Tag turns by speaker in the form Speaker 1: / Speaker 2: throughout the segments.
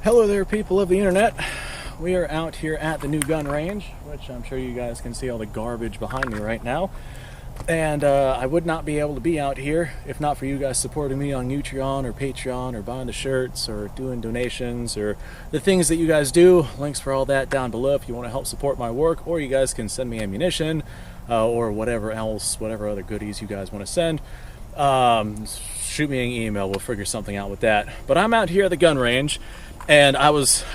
Speaker 1: Hello there, people of the internet. We are out here at the new gun range, which I'm sure you guys can see all the garbage behind me right now. And I would not be able to be out here if not for you guys supporting me on Utreon or Patreon or buying the shirts or doing donations or the things that you guys do. Links for all that down below if you want to help support my work, or you guys can send me ammunition or whatever else, whatever other goodies you guys want to send. Shoot me an email, we'll figure something out with that. But I'm out here at the gun range, and I was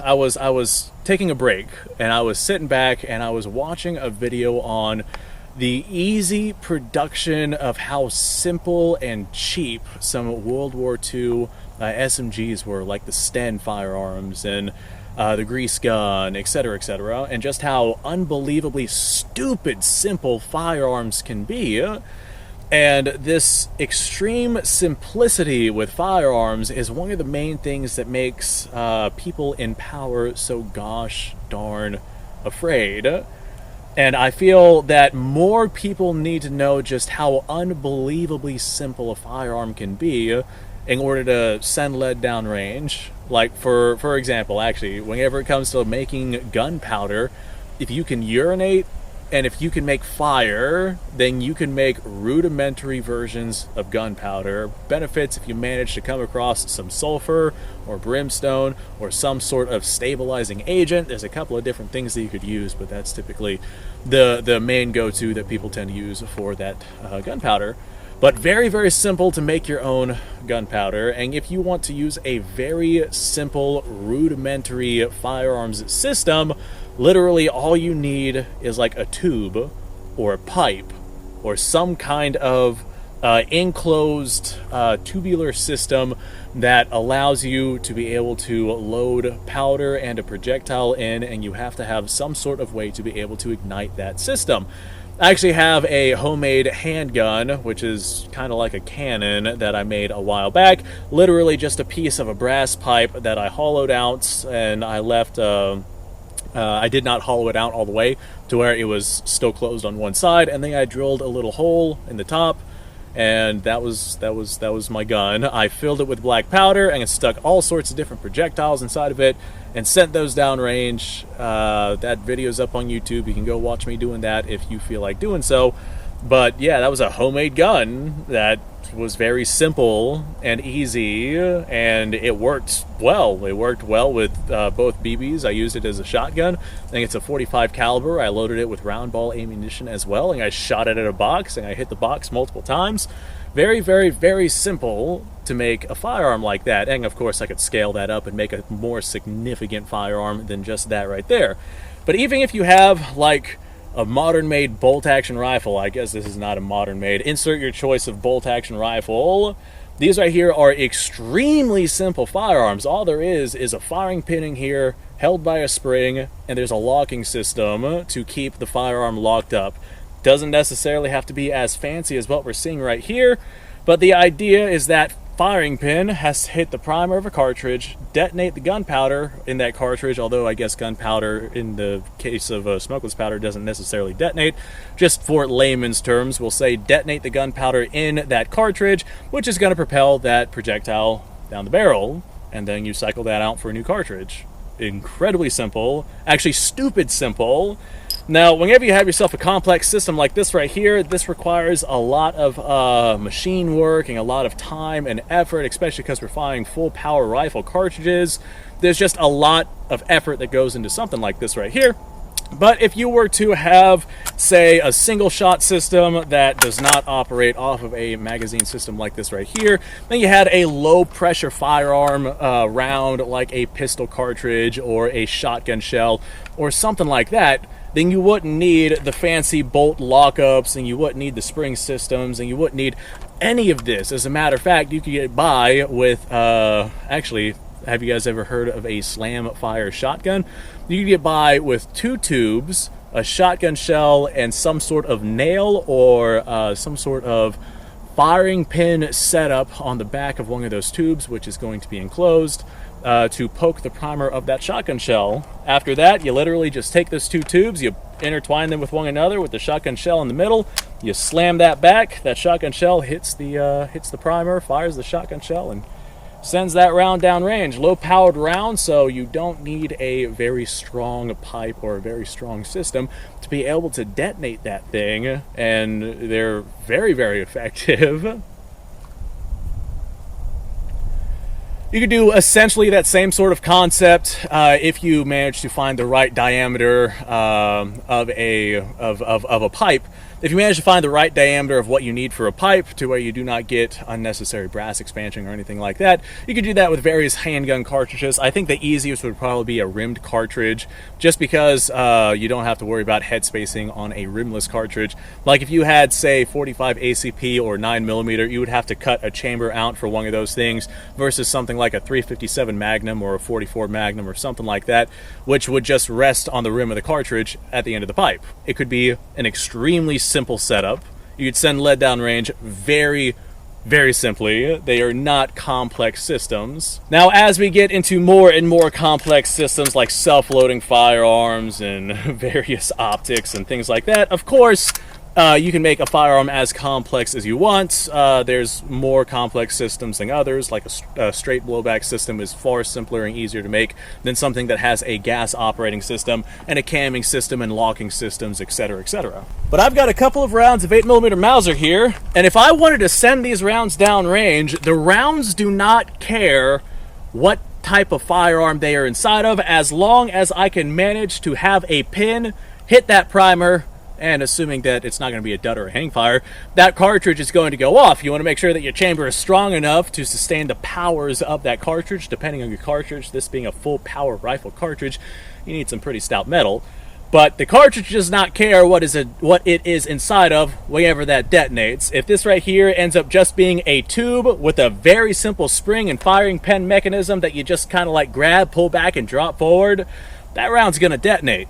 Speaker 1: taking a break, and I was sitting back and I was watching a video on the easy production of how simple and cheap some World War II SMGs were, like the Sten firearms and the grease gun, etc., and just how unbelievably stupid simple firearms can be. And this extreme simplicity with firearms is one of the main things that makes people in power so gosh darn afraid. And I feel that more people need to know just how unbelievably simple a firearm can be in order to send lead downrange. Like, for example, actually, whenever it comes to making gunpowder, if you can urinate and if you can make fire, then you can make rudimentary versions of gunpowder. Benefits if you manage to come across some sulfur or brimstone or some sort of stabilizing agent. There's a couple of different things that you could use, but that's typically the main go-to that people tend to use for that gunpowder. But very, very simple to make your own gunpowder. And if you want to use a very simple, rudimentary firearms system, literally all you need is like a tube or a pipe or some kind of enclosed tubular system that allows you to be able to load powder and a projectile in, and you have to have some sort of way to be able to ignite that system. I actually have a homemade handgun, which is kind of like a cannon that I made a while back. Literally just a piece of a brass pipe that I hollowed out, and I left I did not hollow it out all the way to where it was still closed on one side, and then I drilled a little hole in the top, and that was my gun. I filled it with black powder and stuck all sorts of different projectiles inside of it and sent those downrange. That video's up on YouTube. You can go watch me doing that if you feel like doing so. But yeah, that was a homemade gun that was very simple and easy, and it worked well. It worked well with both BBs. I used it as a shotgun. I think it's a .45 caliber. I loaded it with round ball ammunition as well, and I shot it at a box, and I hit the box multiple times. Very, very, very simple to make a firearm like that. And of course, I could scale that up and make a more significant firearm than just that right there. But even if you have, like, a modern-made bolt-action rifle, I guess this is not a modern-made, insert your choice of bolt-action rifle. These right here are extremely simple firearms. All there is a firing pin in here, held by a spring, and there's a locking system to keep the firearm locked up. Doesn't necessarily have to be as fancy as what we're seeing right here, but the idea is that firing pin has to hit the primer of a cartridge, detonate the gunpowder in that cartridge, although I guess gunpowder in the case of smokeless powder doesn't necessarily detonate. Just for layman's terms, we'll say detonate the gunpowder in that cartridge, which is going to propel that projectile down the barrel, and then you cycle that out for a new cartridge. Incredibly simple, actually stupid simple. Now, whenever you have yourself a complex system like this right here, this requires a lot of machine work and a lot of time and effort, especially because we're firing full power rifle cartridges. There's just a lot of effort that goes into something like this right here. But if you were to have, say, a single shot system that does not operate off of a magazine system like this right here, then you had a low pressure firearm round like a pistol cartridge or a shotgun shell or something like that, then you wouldn't need the fancy bolt lockups, and you wouldn't need the spring systems, and you wouldn't need any of this. As a matter of fact, you could get by with, actually, have you guys ever heard of a slam fire shotgun? You could get by with 2 tubes, a shotgun shell, and some sort of nail or some sort of firing pin setup on the back of one of those tubes, which is going to be enclosed, to poke the primer of that shotgun shell. After that, you literally just take those 2 tubes, you intertwine them with one another with the shotgun shell in the middle, you slam that back, that shotgun shell hits the primer, fires the shotgun shell, and sends that round downrange. Low-powered round, so you don't need a very strong pipe or a very strong system to be able to detonate that thing, and they're very, very effective. You could do essentially that same sort of concept if you manage to find the right diameter of a pipe. If you manage to find the right diameter of what you need for a pipe to where you do not get unnecessary brass expansion or anything like that, you could do that with various handgun cartridges. I think the easiest would probably be a rimmed cartridge, just because you don't have to worry about head spacing on a rimless cartridge. Like if you had, say, 45 ACP or 9mm, you would have to cut a chamber out for one of those things versus something like a 357 Magnum or a 44 Magnum or something like that, which would just rest on the rim of the cartridge at the end of the pipe. It could be an extremely simple setup. You could send lead downrange very, very simply. They are not complex systems. Now, as we get into more and more complex systems like self-loading firearms and various optics and things like that, of course, you can make a firearm as complex as you want. There's more complex systems than others, like a straight blowback system is far simpler and easier to make than something that has a gas operating system and a camming system and locking systems, etc., etc. But I've got a couple of rounds of 8mm Mauser here, and if I wanted to send these rounds downrange, the rounds do not care what type of firearm they are inside of, as long as I can manage to have a pin hit that primer. And assuming that it's not going to be a dud or a hang fire, that cartridge is going to go off. You want to make sure that your chamber is strong enough to sustain the powers of that cartridge. Depending on your cartridge, this being a full power rifle cartridge, you need some pretty stout metal. But the cartridge does not care what it is inside of whenever that detonates. If this right here ends up just being a tube with a very simple spring and firing pin mechanism that you just kind of like grab, pull back, and drop forward, that round's going to detonate.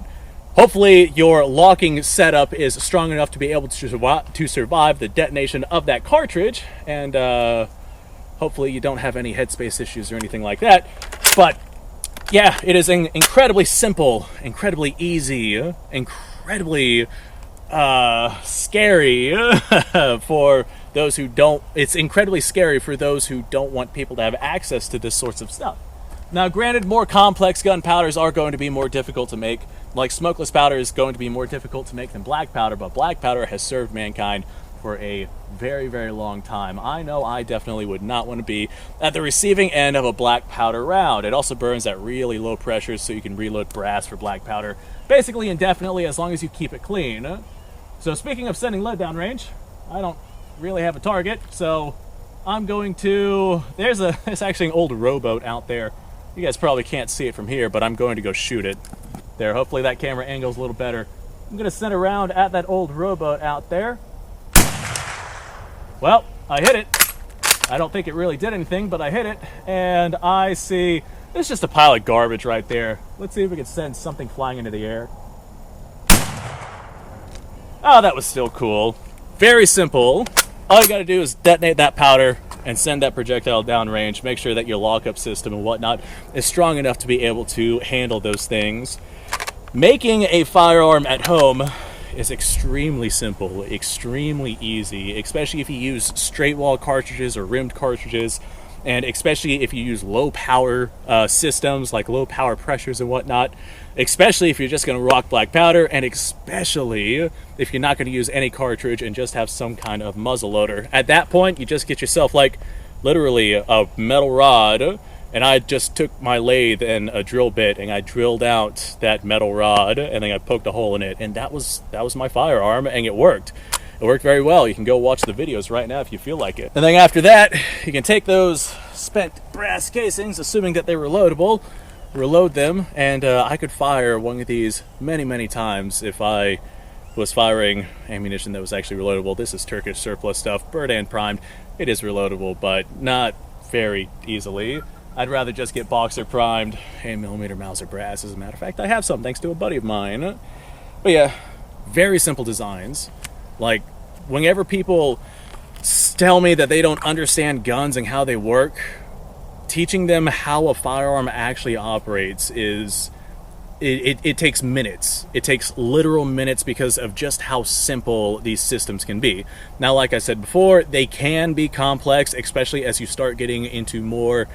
Speaker 1: Hopefully your locking setup is strong enough to be able to survive the detonation of that cartridge, and hopefully you don't have any headspace issues or anything like that. But yeah, it is incredibly simple, incredibly easy, incredibly scary for those who don't. It's incredibly scary for those who don't want people to have access to this sorts of stuff. Now, granted, more complex gunpowders are going to be more difficult to make. Like, smokeless powder is going to be more difficult to make than black powder, but black powder has served mankind for a very, very long time. I know I definitely would not want to be at the receiving end of a black powder round. It also burns at really low pressures, so you can reload brass for black powder basically indefinitely as long as you keep it clean. So speaking of sending lead downrange, I don't really have a target, so I'm going to... There's actually an old rowboat out there. You guys probably can't see it from here, but I'm going to go shoot it. There, hopefully that camera angle's a little better. I'm going to send a round at that old rowboat out there. Well, I hit it. I don't think it really did anything, but I hit it, and I see... It's just a pile of garbage right there. Let's see if we can send something flying into the air. Oh, that was still cool. Very simple. All you gotta do is detonate that powder and send that projectile downrange. Make sure that your lockup system and whatnot is strong enough to be able to handle those things. Making a firearm at home is extremely simple, extremely easy, especially if you use straight wall cartridges or rimmed cartridges, and especially if you use low power systems like low power pressures and whatnot, especially if you're just going to rock black powder, and especially if you're not going to use any cartridge and just have some kind of muzzle loader. At that point, you just get yourself like literally a metal rod, and I just took my lathe and a drill bit and I drilled out that metal rod and then I poked a hole in it, and that was my firearm, and it worked. It worked very well. You can go watch the videos right now if you feel like it. And then after that, you can take those spent brass casings, assuming that they were loadable, reload them, and I could fire one of these many, many times if I was firing ammunition that was actually reloadable. This is Turkish surplus stuff, burnt and primed. It is reloadable, but not very easily. I'd rather just get boxer primed 8mm Mauser brass. As a matter of fact, I have some thanks to a buddy of mine. But yeah, very simple designs. Like, whenever people tell me that they don't understand guns and how they work, teaching them how a firearm actually operates is it takes minutes. It takes literal minutes because of just how simple these systems can be. Now, like I said before, they can be complex, especially as you start getting into more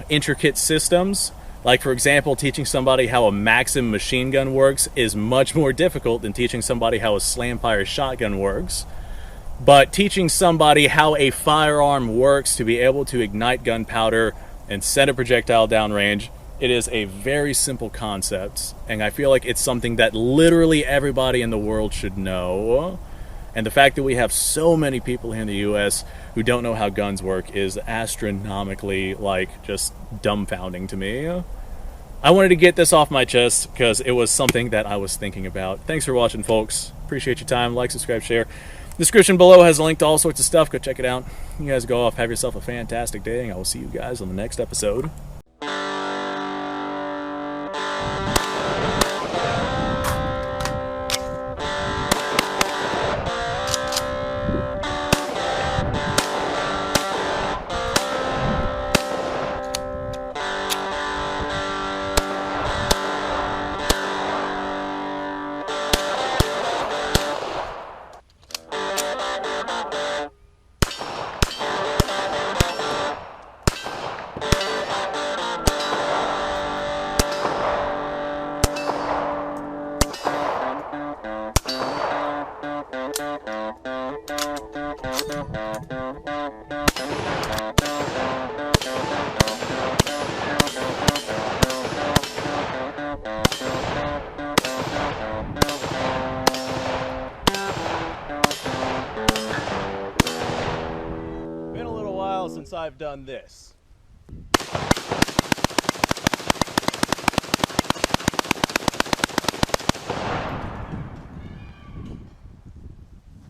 Speaker 1: intricate systems. Like, for example, teaching somebody how a Maxim machine gun works is much more difficult than teaching somebody how a Slamfire shotgun works. But teaching somebody how a firearm works to be able to ignite gunpowder and send a projectile downrange, it is a very simple concept, and I feel like it's something that literally everybody in the world should know. And the fact that we have so many people here in the US who don't know how guns work is astronomically, like, just dumbfounding to me. I wanted to get this off my chest because it was something that I was thinking about. Thanks for watching, folks. Appreciate your time. Like, subscribe, share. Description below has a link to all sorts of stuff. Go check it out. You guys go off, have yourself a fantastic day, and I will see you guys on the next episode. Been a little while since I've done this.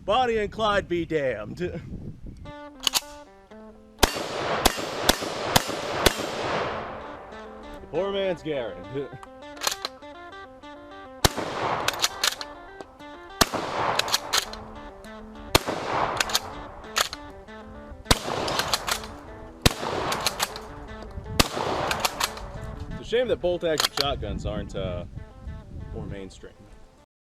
Speaker 1: Bonnie and Clyde be damned. Poor man's Garen. It's a shame that bolt-action shotguns aren't more mainstream.